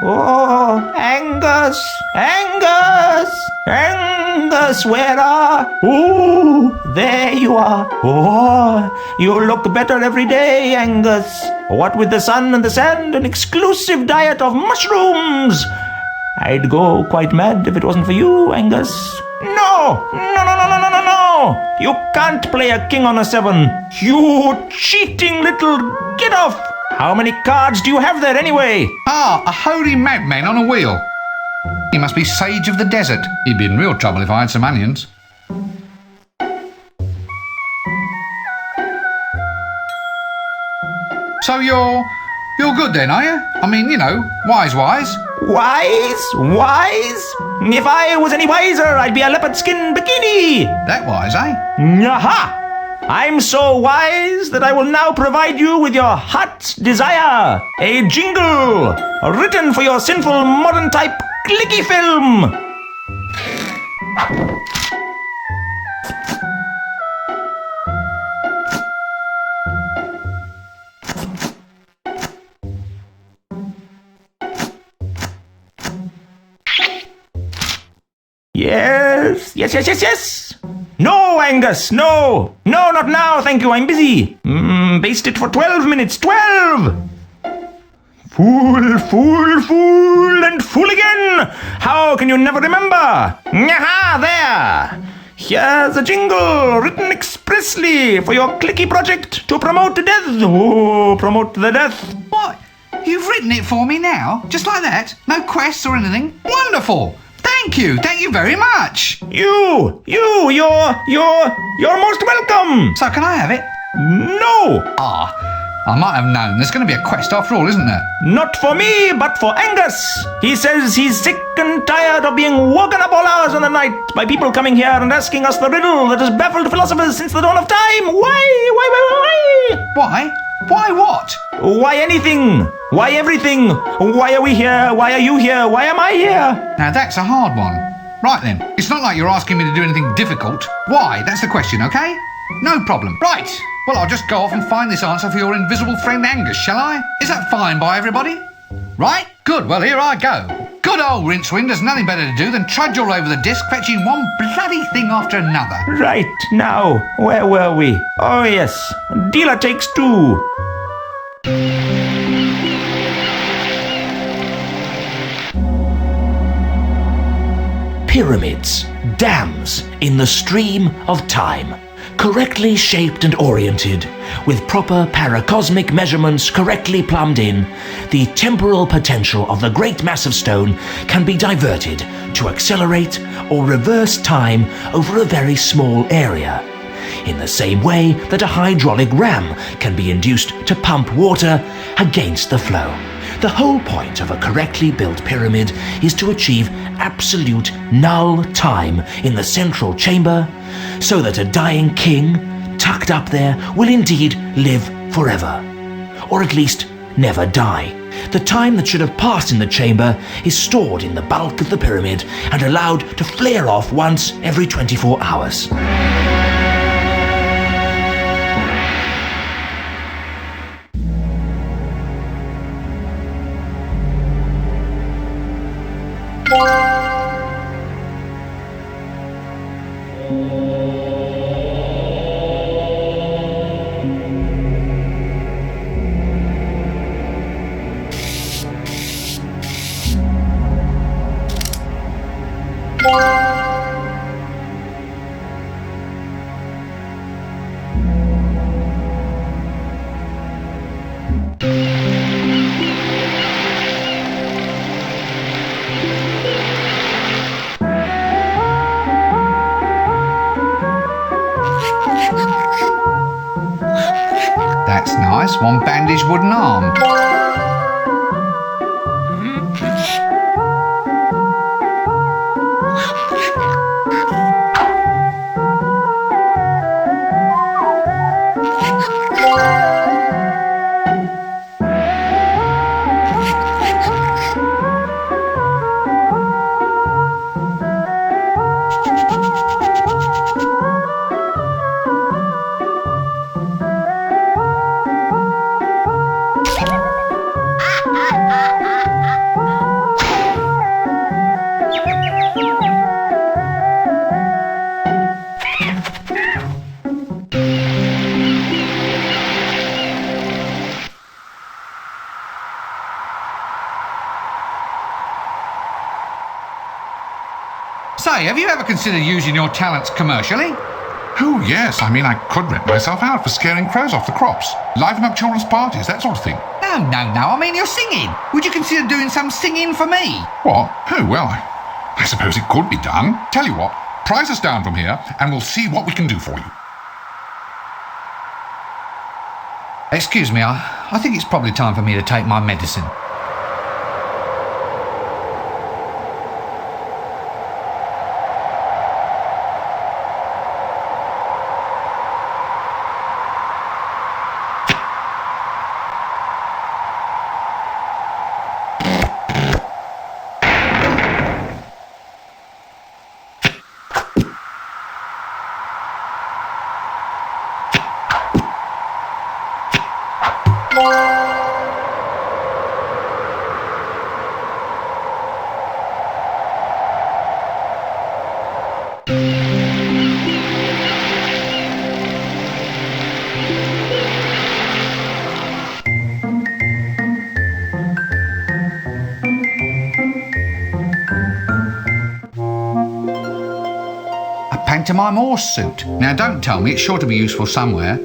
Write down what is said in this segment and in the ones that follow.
Oh, Angus! Angus! Angus, where are... Oh, there you are. Oh, you look better every day, Angus. What with the sun and the sand, an exclusive diet of mushrooms. I'd go quite mad if it wasn't for you, Angus. No! No! You can't play a king on a 7. You cheating little... Get off! How many cards do you have there anyway? Ah, a holy madman on a wheel. He must be sage of the desert. He'd be in real trouble if I had some onions. So you're good then, are you? I mean, you know, wise. Wise? If I was any wiser, I'd be a leopard skin bikini. That wise, eh? Aha! I'm so wise that I will now provide you with your heart's desire. A jingle written for your sinful modern type clicky film. Yes. No, Angus, no, not now, thank you, I'm busy. Baste it for 12 minutes, 12! Fool, and fool again! How can you never remember? Aha, there! Here's a jingle written expressly for your clicky project to promote death. Oh, promote the death. What? You've written it for me now? Just like that? No quests or anything? Wonderful! Thank you very much. You're most welcome. So can I have it? No. I might have known. There's going to be a quest after all, isn't there? Not for me, but for Angus. He says he's sick and tired of being woken up all hours of the night by people coming here and asking us the riddle that has baffled philosophers since the dawn of time. Why? Why? Why what? Why anything? Why everything? Why are we here? Why are you here? Why am I here? Now that's a hard one. Right then, it's not like you're asking me to do anything difficult. Why? That's the question, okay? No problem. Right, well I'll just go off and find this answer for your invisible friend Angus, shall I? Is that fine by everybody? Right? Good, well here I go. Good old Rincewind has nothing better to do than trudge all over the disc, fetching one bloody thing after another. Right, now, where were we? Oh yes, dealer takes 2. Pyramids, dams in the stream of time, correctly shaped and oriented, with proper paracosmic measurements correctly plumbed in, the temporal potential of the great mass of stone can be diverted to accelerate or reverse time over a very small area, in the same way that a hydraulic ram can be induced to pump water against the flow. The whole point of a correctly built pyramid is to achieve absolute null time in the central chamber, so that a dying king, tucked up there, will indeed live forever, or at least never die. The time that should have passed in the chamber is stored in the bulk of the pyramid and allowed to flare off once every 24 hours. That's nice, one bandaged wooden arm. Hey, have you ever considered using your talents commercially? Oh, yes. I mean, I could rent myself out for scaring crows off the crops, liven up children's parties, that sort of thing. No. I mean, you're singing. Would you consider doing some singing for me? What? Oh, well, I suppose it could be done. Tell you what, prize us down from here, and we'll see what we can do for you. Excuse me, I think it's probably time for me to take my medicine. Pantomime horse suit. Now, don't tell me, it's sure to be useful somewhere.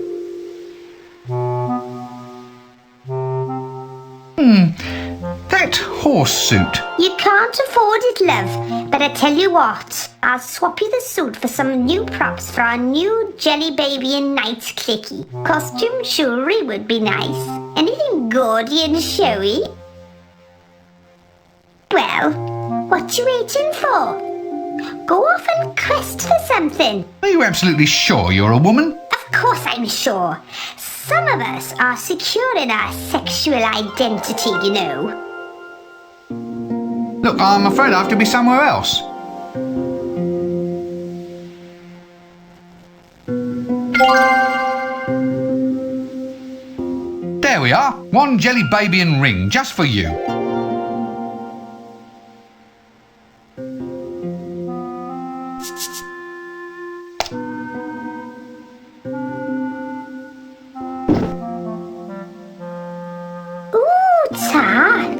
That horse suit. You can't afford it, love. But I tell you what, I'll swap you the suit for some new props for our new Djellibeybi and Night clickie. Costume jewellery would be nice. Anything gaudy and showy? Well, what you waiting for? Go off and quest for something. Are you absolutely sure you're a woman? Of course I'm sure. Some of us are secure in our sexual identity, you know. Look, I'm afraid I have to be somewhere else. There we are. One Djellibeybi and ring, just for you.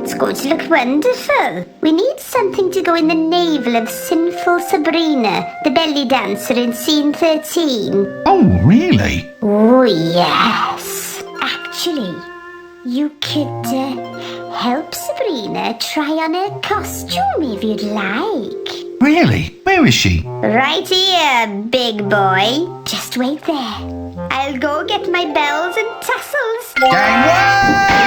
It's going to look wonderful. We need something to go in the navel of sinful Sabrina, the belly dancer in scene 13. Oh, really? Oh, yes. Actually, you could help Sabrina try on her costume if you'd like. Really? Where is she? Right here, big boy. Just wait there. I'll go get my bells and tassels. Gangway!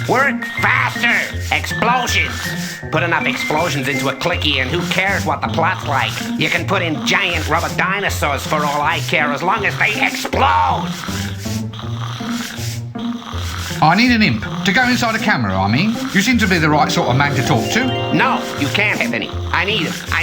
Work faster! Explosions! Put enough explosions into a clickie and who cares what the plot's like? You can put in giant rubber dinosaurs for all I care as long as they explode! I need an imp to go inside a camera, I mean. You seem to be the right sort of man to talk to. No, you can't have any. I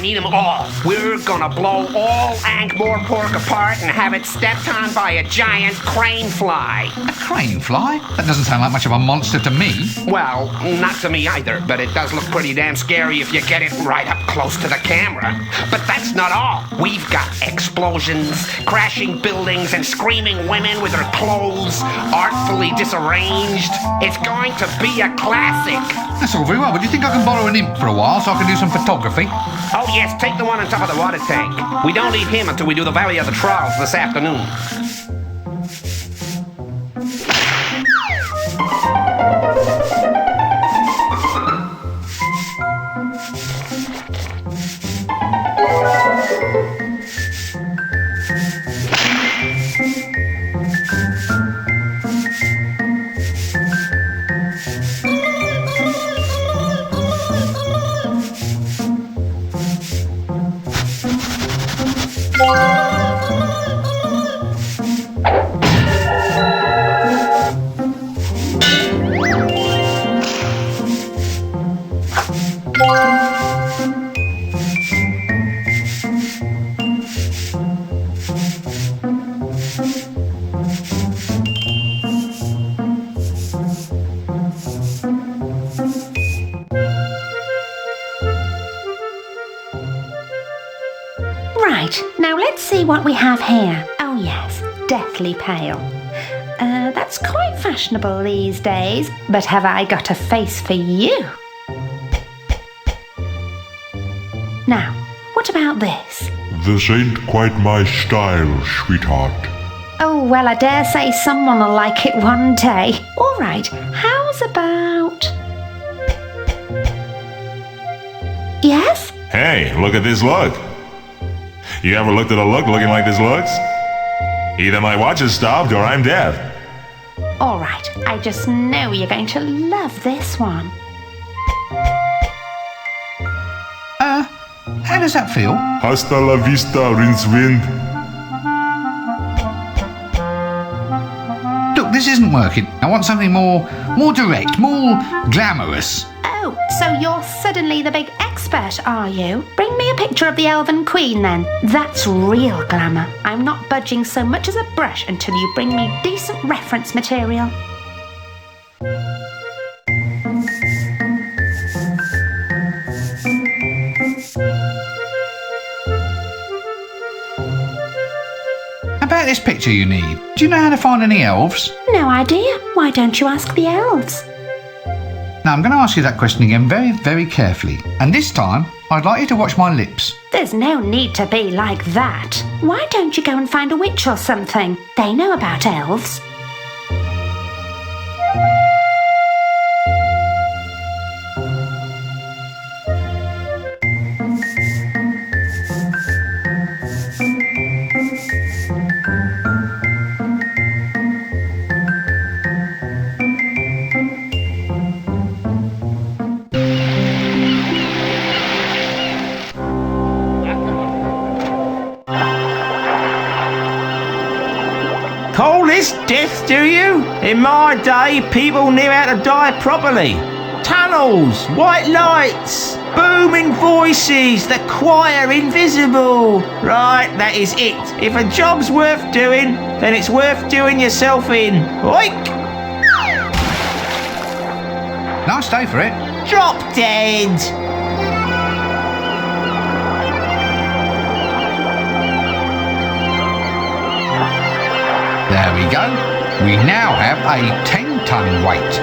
need them all. We're gonna blow all Ankh-Morpork apart and have it stepped on by a giant crane fly. A crane fly? That doesn't sound like much of a monster to me. Well, not to me either, but it does look pretty damn scary if you get it right up close to the camera. But that's not all. We've got explosions, crashing buildings, and screaming women with their clothes artfully disarranged. It's going to be a classic. That's all very well, but do you think I can borrow an imp for a while so I can do some photography? Oh yes, take the one on top of the water tank. We don't leave him until we do the Valley of the Trolls this afternoon. Now let's see what we have here. Oh yes, deathly pale. That's quite fashionable these days, but have I got a face for you? Now, what about this? This ain't quite my style, sweetheart. Oh, well, I dare say someone will like it one day. All right, how's about... Yes? Hey, look at this look. You ever looked at a look looking like this looks? Either my watch is stopped or I'm dead. All right, I just know you're going to love this one. How does that feel? Hasta la vista, Rincewind. Look, this isn't working. I want something more direct, more glamorous. Oh, so you're suddenly the big expert, are you? Bring me a picture of the Elven Queen, then. That's real glamour. I'm not budging so much as a brush until you bring me decent reference material. About this picture you need. Do you know how to find any elves? No idea. Why don't you ask the elves? Now, I'm going to ask you that question again very, very carefully. And this time, I'd like you to watch my lips. There's no need to be like that. Why don't you go and find a witch or something? They know about elves. Call this death, do you? In my day, people knew how to die properly. Tunnels, white lights, booming voices, the choir invisible. Right, that is it. If a job's worth doing, then it's worth doing yourself in. Oink! Nice day for it. Drop dead! There we go. We now have a 10-ton weight.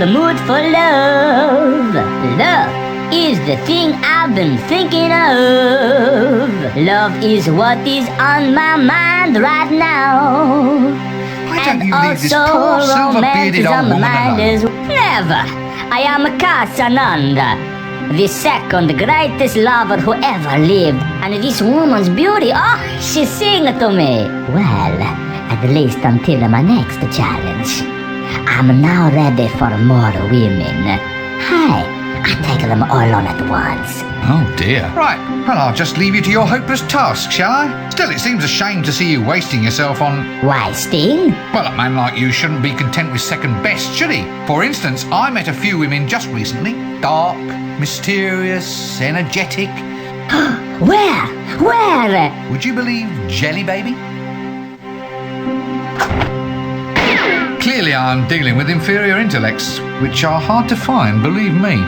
the mood for love. Love is the thing I've been thinking of. Love is what is on my mind right now. Why don't And you leave this also poor romance silver-bearded is old on my woman mind alone? as never. I am Casanunda, the second greatest lover who ever lived. And this woman's beauty, oh, she sings to me. Well, at least until my next challenge. I'm now ready for more women. Hey, I take them all on at once. Oh dear. Right, well, I'll just leave you to your hopeless task, shall I? Still, it seems a shame to see you wasting yourself on... Why, Sting? Well, a man like you shouldn't be content with second best, should he? For instance, I met a few women just recently. Dark, mysterious, energetic. Where? Where? Would you believe Djellibeybi? Clearly I'm dealing with inferior intellects, which are hard to find, believe me.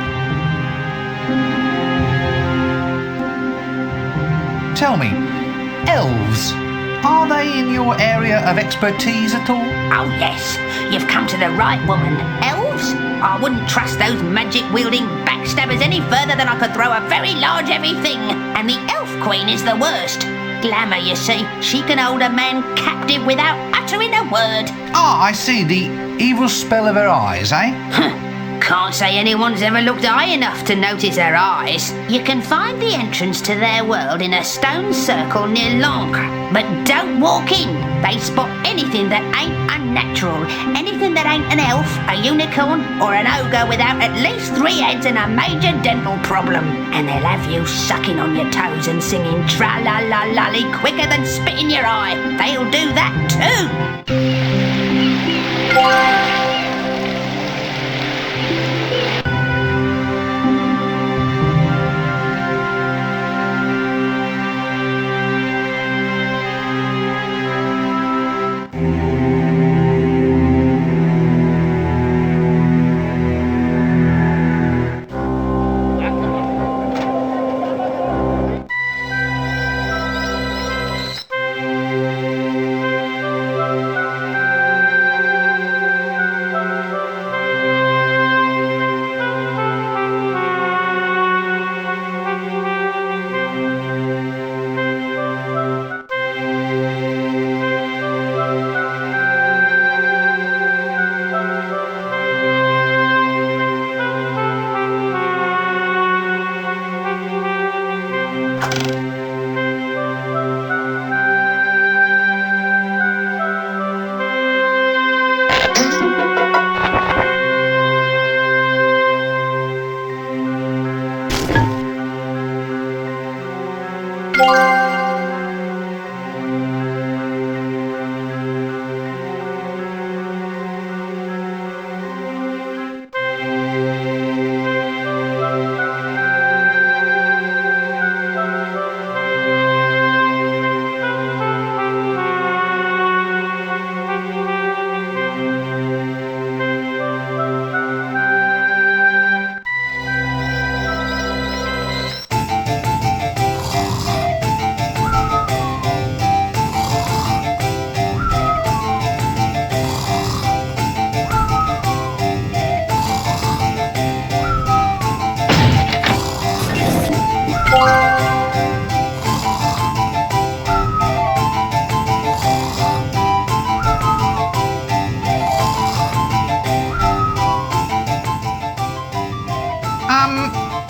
Tell me, elves, are they in your area of expertise at all? Oh yes, you've come to the right woman. Elves? I wouldn't trust those magic-wielding backstabbers any further than I could throw a very large heavy thing. And the elf queen is the worst. Glamour, you see. She can hold a man captive without uttering a word. Ah, I see, the evil spell of her eyes, eh? Can't say anyone's ever looked high enough to notice her eyes. You can find the entrance to their world in a stone circle near Langres. But don't walk in. They spot anything that ain't unnatural. Anything that ain't an elf, a unicorn, or an ogre without at least 3 heads and a major dental problem. And they'll have you sucking on your toes and singing tra-la-la-lolly quicker than spit in your eye. They'll do that too.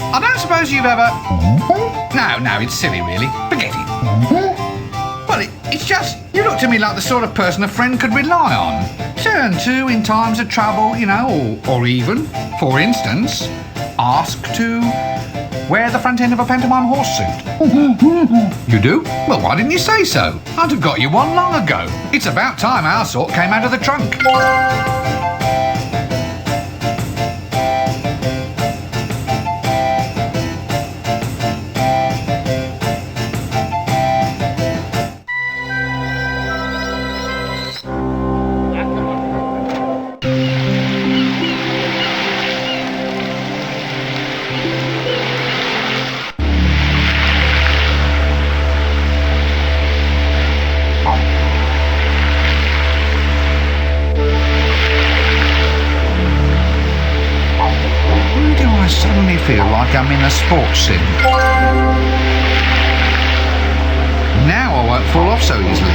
I don't suppose you've ever... No, it's silly, really. Forget it. Well, it's just, you look to me like the sort of person a friend could rely on. Turn to in times of trouble, you know, or even, for instance, ask to wear the front end of a pantomime horse suit. You do? Well, why didn't you say so? I'd have got you one long ago. It's about time our sort came out of the trunk. suddenly feel like I'm in a sports sim. Now I won't fall off so easily.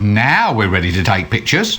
Now we're ready to take pictures.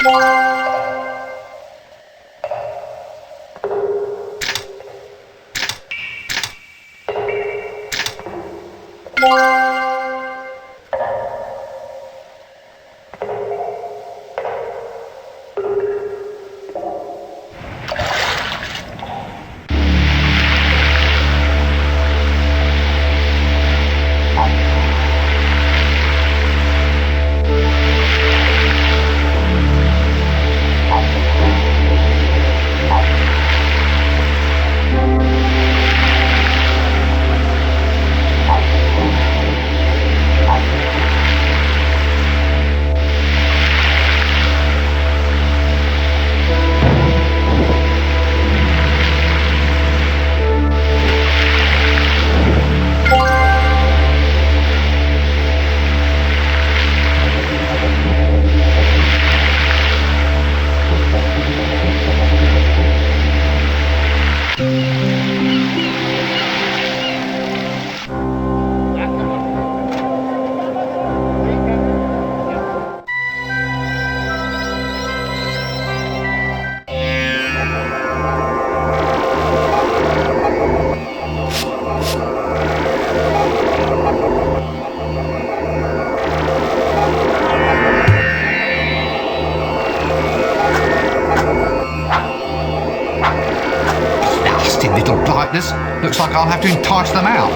Looks like I'll have to entice them out.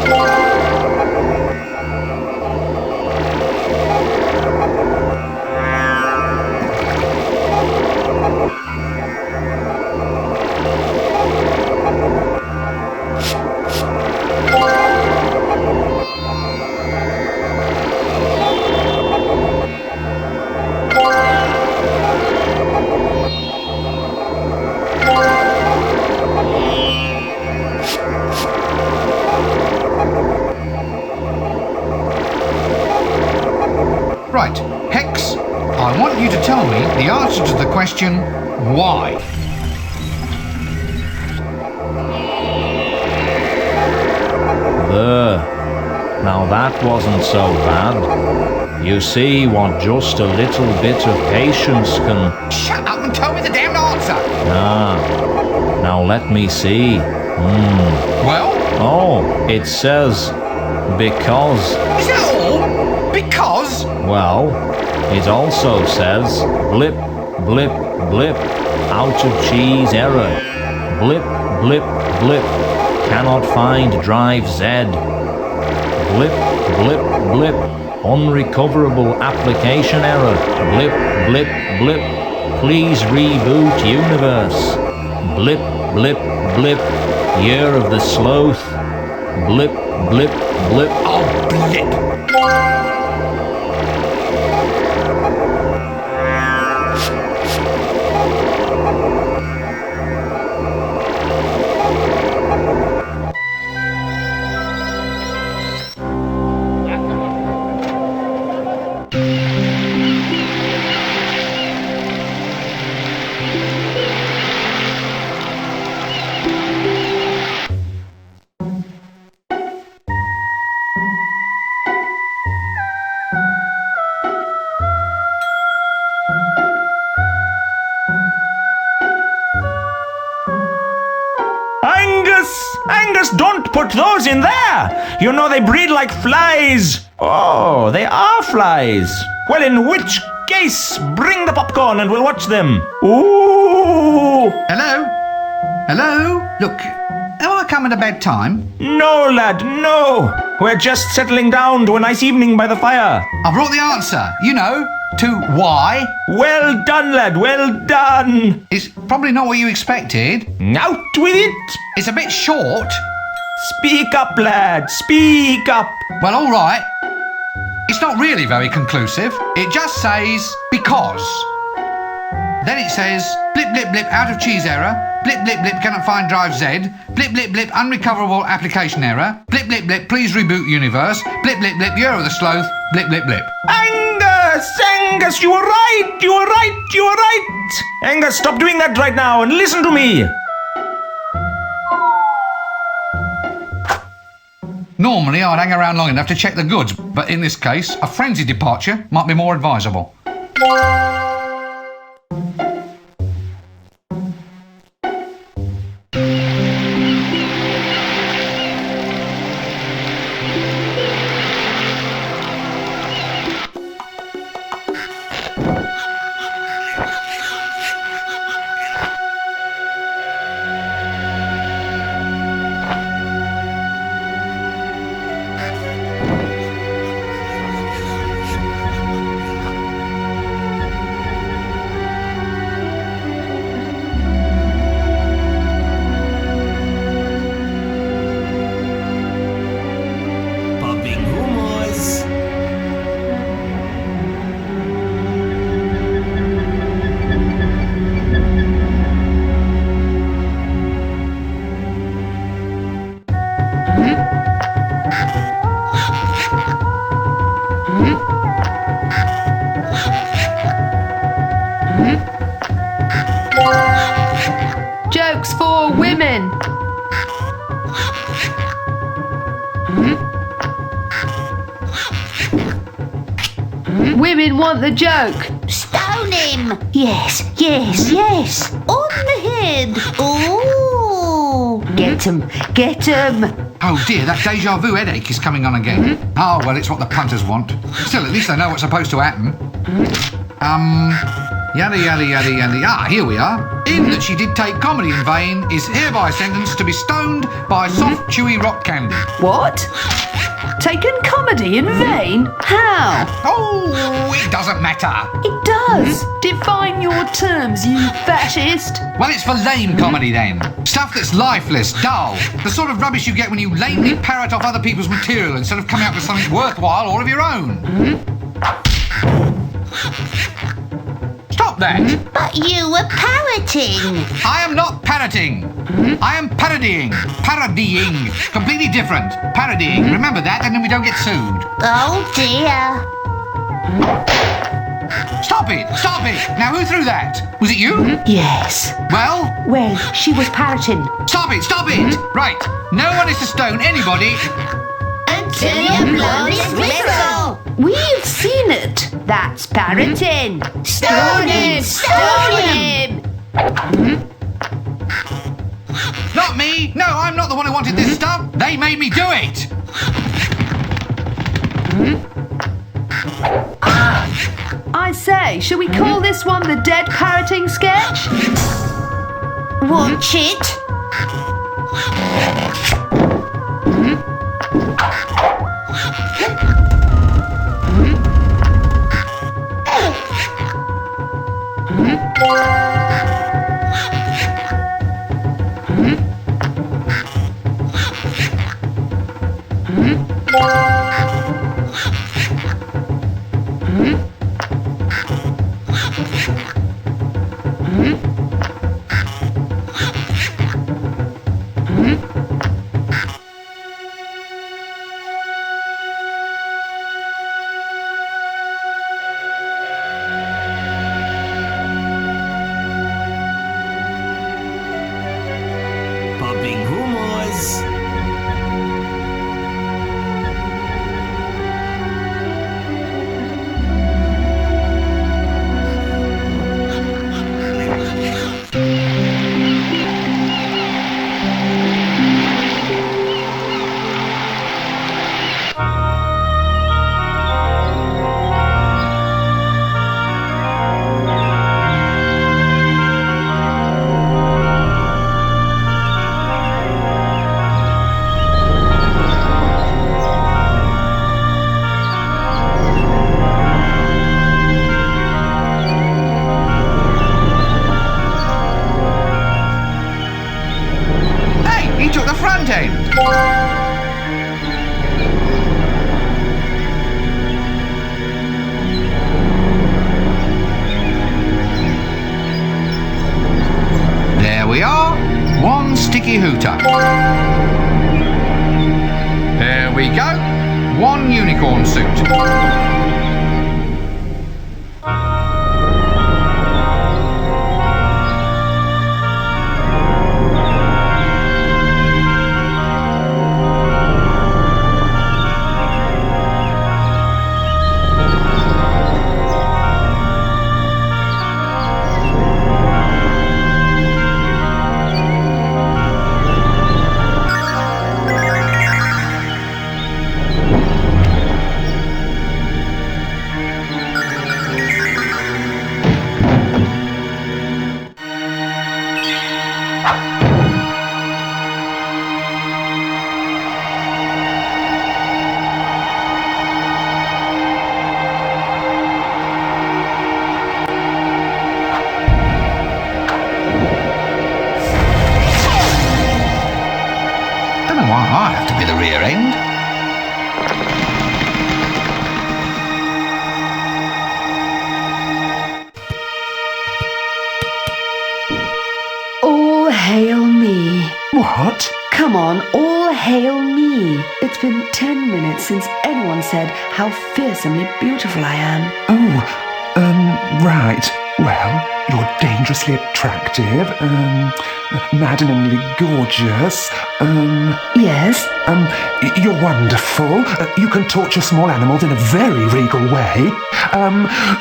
Right, Hex, I want you to tell me the answer to the question, why? There. Now that wasn't so bad. You see what just a little bit of patience can... Shut up and tell me the damned answer! Ah, now let me see. Well? Oh, it says... because... Is that all? Because? Well, it also says blip, blip, blip, out of cheese error. Blip, blip, blip, cannot find drive Z. Blip, blip, blip, unrecoverable application error. Blip, blip, blip, please reboot universe. Blip, blip, blip, year of the sloth. Blip, blip, blip, oh blip! Don't put those in there! You know they breed like flies! Oh, they are flies! Well, in which case, bring the popcorn and we'll watch them! Ooh! Hello? Hello? Look, Have I come at a bad time? No, lad, no. We're just settling down to a nice evening by the fire. I brought the answer, you know, to why. Well done, lad, well done. It's probably not what you expected. Out with it. It's a bit short. Speak up, lad, speak up. Well, all right. It's not really very conclusive. It just says because. Then it says blip blip blip out of cheese error. Blip blip blip cannot find drive Z. Blip blip blip unrecoverable application error. Blip blip blip please reboot universe. Blip blip blip year of the sloth. Blip blip blip. Angus, you were right, you were right, you were right. Angus, stop doing that right now and listen to me. Normally, I'd hang around long enough to check the goods, but in this case, a frenzied departure might be more advisable. Jokes for women. Women want the joke. Stone him. Yes, yes, yes. On the head. Ooh. Get him, get him. Oh dear, that deja vu headache is coming on again. Oh, well, it's what the punters want. Still, at least they know what's supposed to happen. Yada, yada, yada, yada. Ah, here we are. In that she did take comedy in vain is hereby sentenced to be stoned by soft, chewy rock candy. What? Taken comedy in vain? How? Oh, it doesn't matter. It does. Define your terms, you fascist. Well, it's for lame comedy then. Stuff that's lifeless, dull. The sort of rubbish you get when you lamely parrot off other people's material instead of coming up with something worthwhile or of your own. Stop that! But you were parroting. I am not parroting. I am parodying. Parodying. Completely different. Parodying. Remember that, and then we don't get sued. Oh dear. Stop it! Stop it! Now who threw that? Was it you? Yes. Well? Well, she was parroting. Stop it! Stop it! Right. No one is to stone anybody Until you blow this whistle. We've seen it. That's parroting. Stone him! Stone him! Not me! No, I'm not the one who wanted this stuff! They made me do it! I say, shall we call this one the dead parroting sketch? Watch it. front end. There we are. One sticky Hooter. There we go. One unicorn suit. I have to be the rear end. All hail me. What? Come on, all hail me. It's been 10 minutes since anyone said how fearsomely beautiful I am. Oh, right. Well, you're dangerously attractive, maddeningly gorgeous, Yes? You're wonderful. You can torture small animals in a very regal way.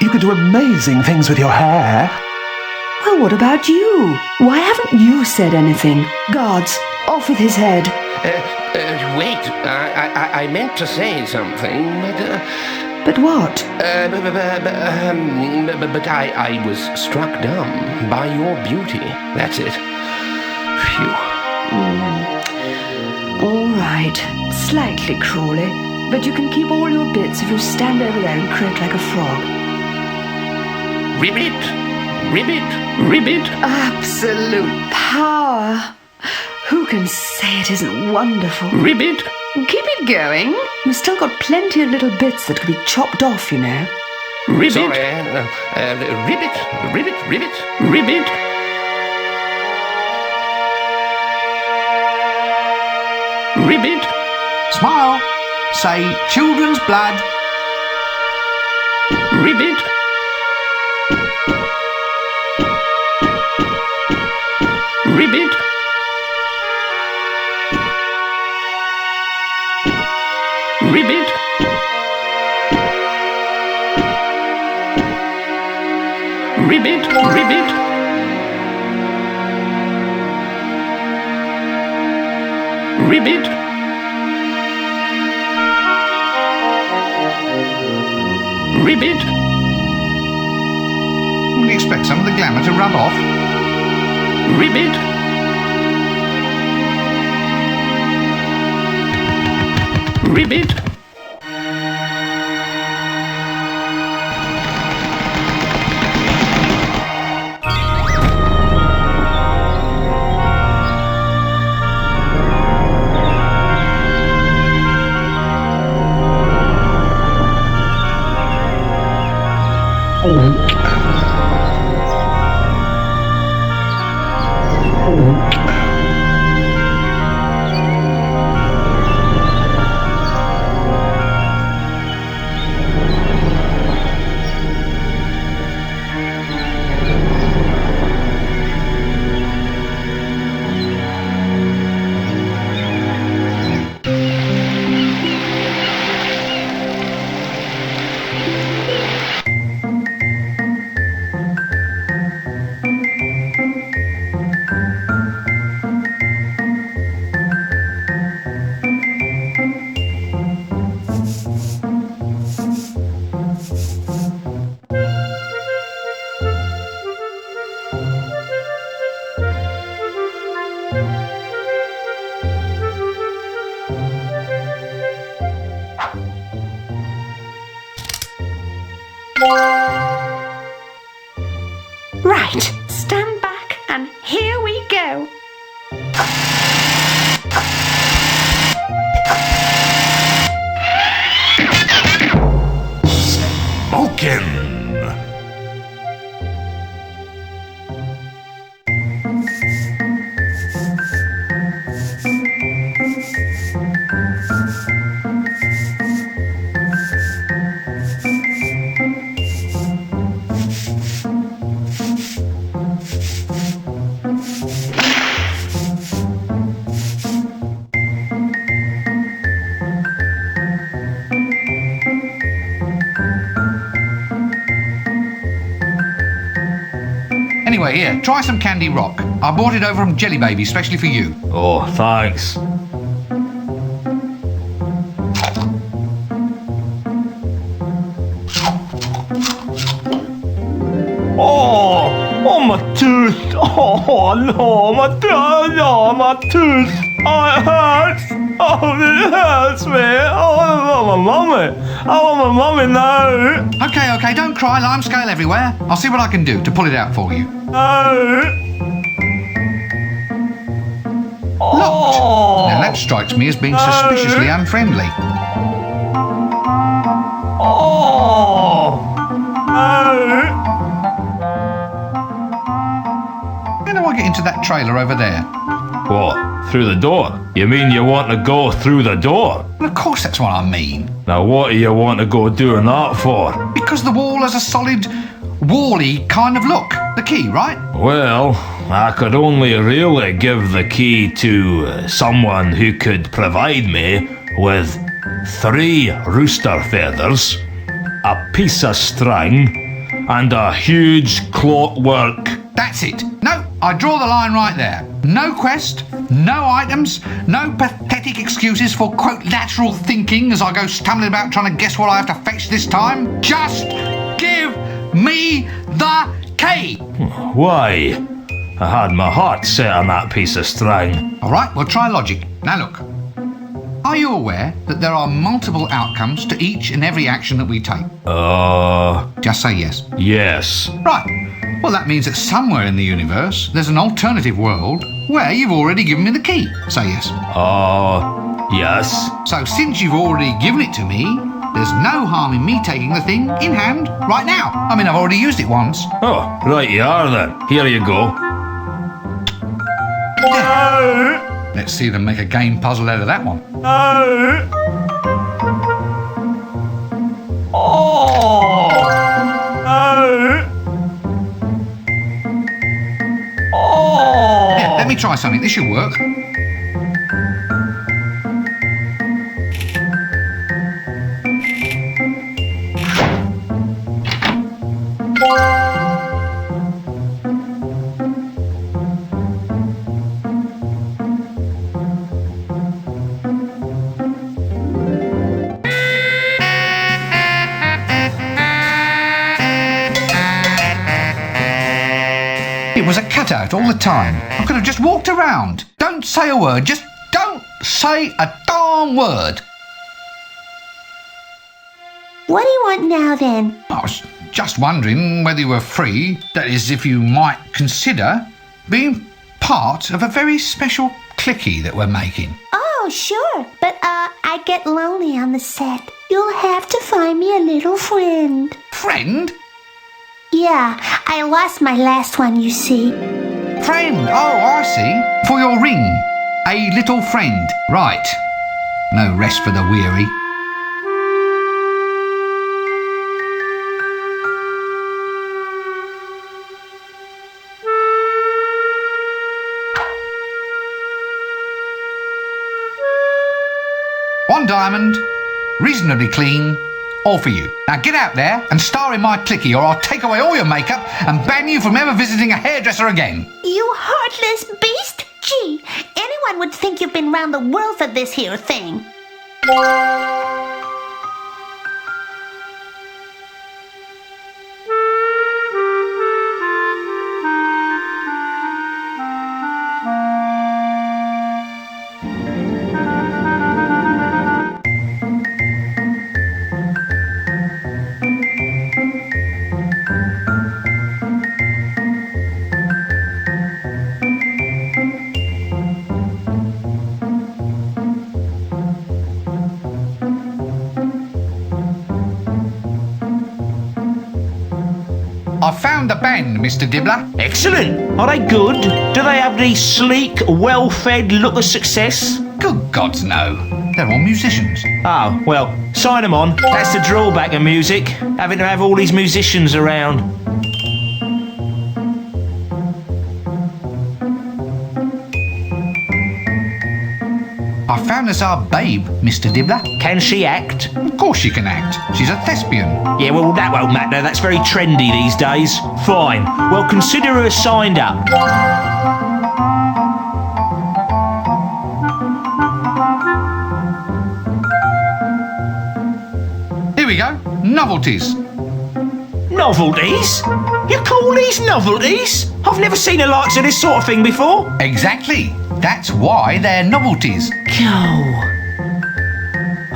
You can do amazing things with your hair. Well, what about you? Why haven't you said anything? Guards, off with his head. Wait, I meant to say something, but... But what? But I was struck dumb by your beauty. That's it. Phew. All right. Slightly cruelly, but you can keep all your bits if you stand over there and croak like a frog. Ribbit! Ribbit! Ribbit! Absolute power! Who can say it isn't wonderful? Ribbit! Keep it going. You've still got plenty of little bits that could be chopped off, you know. Ribbit! Sorry, ribbit! Ribbit! Ribbit! Ribbit! Ribbit! Smile. Say children's blood. Ribbit! Ribbit! Ribbit! Ribbit! Ribbit! Ribbit! Ribbit! Would you expect some of the glamour to rub off? Ribbit! Ribbit! Right, stand back and here we go. here, try some candy rock. I bought it over from Djellibeybi, especially for you. Oh, thanks. Oh, my tooth. Oh, no, my tooth. Oh, my tooth. Oh, it hurts. Oh, it hurts me. Oh, I want my mummy. I want my mummy now. Okay, don't cry. Lime scale everywhere. I'll see what I can do to pull it out for you. Locked. Now that strikes me as being suspiciously unfriendly. How do I get into that trailer over there? What? Through the door? You mean you want to go through the door? Well, of course that's what I mean. Now what do you want to go doing that for? Because the wall has a solid, wall-y kind of look. The key, right? Well, I could only really give the key to someone who could provide me with 3 rooster feathers, a piece of string, and a huge clockwork. That's it. No, I draw the line right there. No quest, no items, no pathetic excuses for, quote, lateral thinking as I go stumbling about trying to guess what I have to fetch this time. Just give me the key. Why? I had my heart set on that piece of string. All right, we'll try logic. Now look. Are you aware that there are multiple outcomes to each and every action that we take? Just say yes. Yes. Right. Well, that means that somewhere in the universe, there's an alternative world where you've already given me the key. Say yes. Yes. So since you've already given it to me, there's no harm in me taking the thing in hand right now. I mean, I've already used it once. Oh, right you are then. Here you go. Let's see them make a game puzzle out of that one. Yeah, let me try something. This should work. It was a cutout all the time. I could have just walked around. Don't say a word. Just don't say a darn word. What do you want now, then? I was just wondering whether you were free, that is, if you might consider being part of a very special clickie that we're making. Oh, sure. But, I get lonely on the set. You'll have to find me a little friend. Friend? Yeah, I lost my last one, you see. Friend? Oh, I see. For your ring. A little friend. Right. No rest for the weary. One diamond, reasonably clean, all for you. Now get out there and star in my clickie, or I'll take away all your makeup and ban you from ever visiting a hairdresser again. You heartless beast! Gee, anyone would think you've been round the world for this here thing. I found the band, Mr. Dibbler. Excellent. Are they good? Do they have the sleek, well-fed look of success? Good gods, no. They're all musicians. Oh, well, sign them on. That's the drawback of music, having to have all these musicians around. I found us our babe, Mr. Dibbler. Can she act? Of course she can act. She's a thespian. Yeah, well, that won't matter. That's very trendy these days. Fine. Well, consider her signed up. Here we go. Novelties. Novelties? You call these novelties? I've never seen the likes of this sort of thing before. Exactly. That's why they're novelties.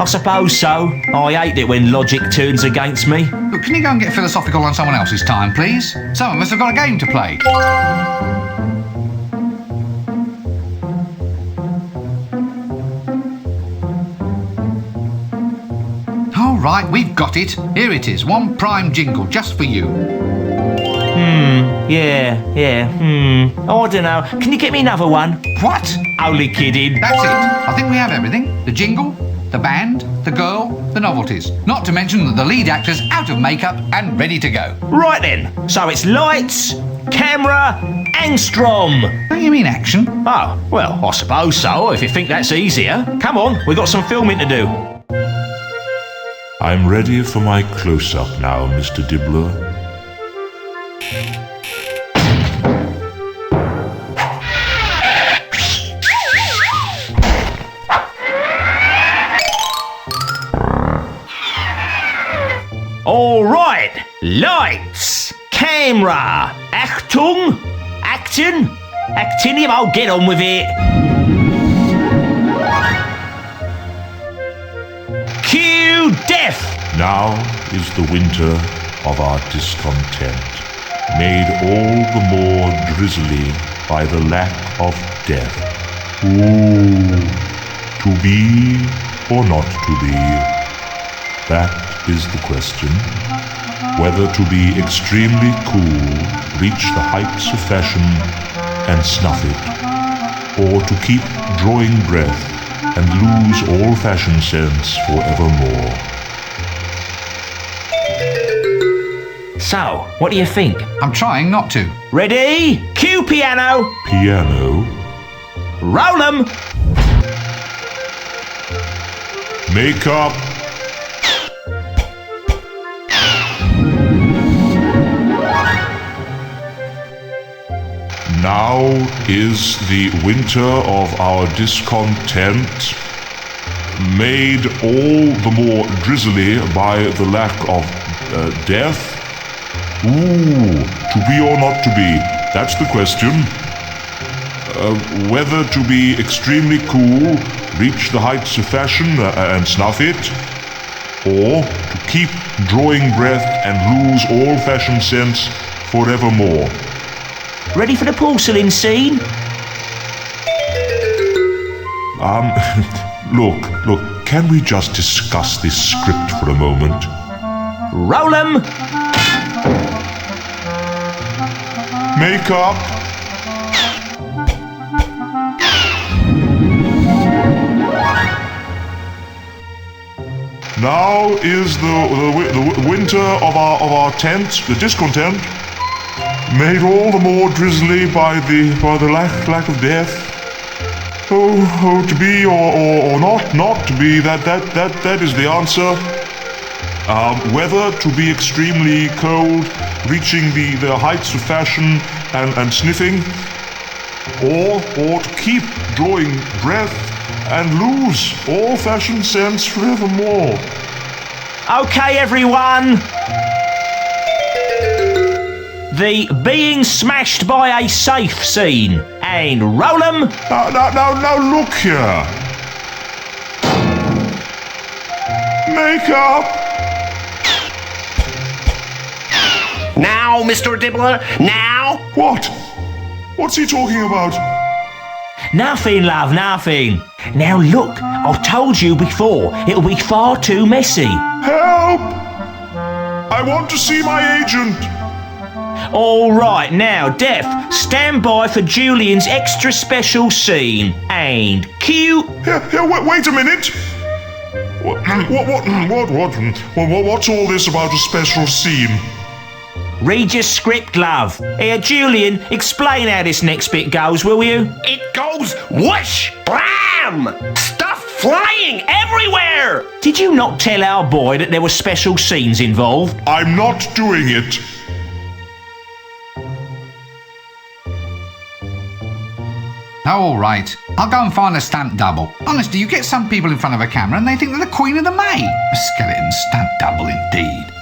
I suppose so. I hate it when logic turns against me. Look, can you go and get philosophical on someone else's time, please? Some of us have got a game to play. All right, we've got it. Here it is. One prime jingle just for you. Yeah. Oh, I don't know. Can you get me another one? What? Only kidding. That's it. I think we have everything. The jingle, the band, the girl, the novelties. Not to mention that the lead actor's out of makeup and ready to go. Right then. So it's lights, camera, Angstrom. Don't you mean action? Oh, well, I suppose so, if you think that's easier. Come on, we've got some filming to do. I'm ready for my close-up now, Mr. Dibbler. All right. Lights, camera, Achtung, actinium. I'll get on with it. Cue death. Now is the winter of our discontent, made all the more drizzly by the lack of death. Ooh, to be or not to be? That is the question. Whether to be extremely cool, reach the heights of fashion and snuff it, or to keep drawing breath and lose all fashion sense forevermore. So, what do you think? I'm trying not to. Ready? Cue piano. Piano. Roll 'em. Makeup. Now is the winter of our discontent, made all the more drizzly by the lack of death. Ooh, to be or not to be? That's the question. Whether to be extremely cool, reach the heights of fashion and snuff it, or to keep drawing breath and lose all fashion sense forevermore. Ready for the porcelain scene? Look, can we just discuss this script for a moment? Roll 'em. Makeup. Now is the winter of our tent, the discontent, made all the more drizzly by the lack of death. Oh, to be or not to be, that is the answer. Whether to be extremely cold, reaching the heights of fashion and sniffing, or to keep drawing breath and lose all fashion sense forevermore. Okay, everyone. The being smashed by a safe scene. And roll 'em. Now, look here. Makeup. Now, Mr. Dibbler, now! What? What's he talking about? Nothing, love, nothing. Now look, I've told you before, it'll be far too messy. Help! I want to see my agent. All right, now, Def, stand by for Julian's extra special scene. And cue. Here, wait a minute. What's all this about a special scene? Read your script, love. Here, Julian, explain how this next bit goes, will you? It goes whoosh! Blam! Stop! flying everywhere! Did you not tell our boy that there were special scenes involved? I'm not doing it. Oh, all right. I'll go and find a stamp double. Honestly, you get some people in front of a camera and they think they're the Queen of the May. A skeleton stamp double indeed.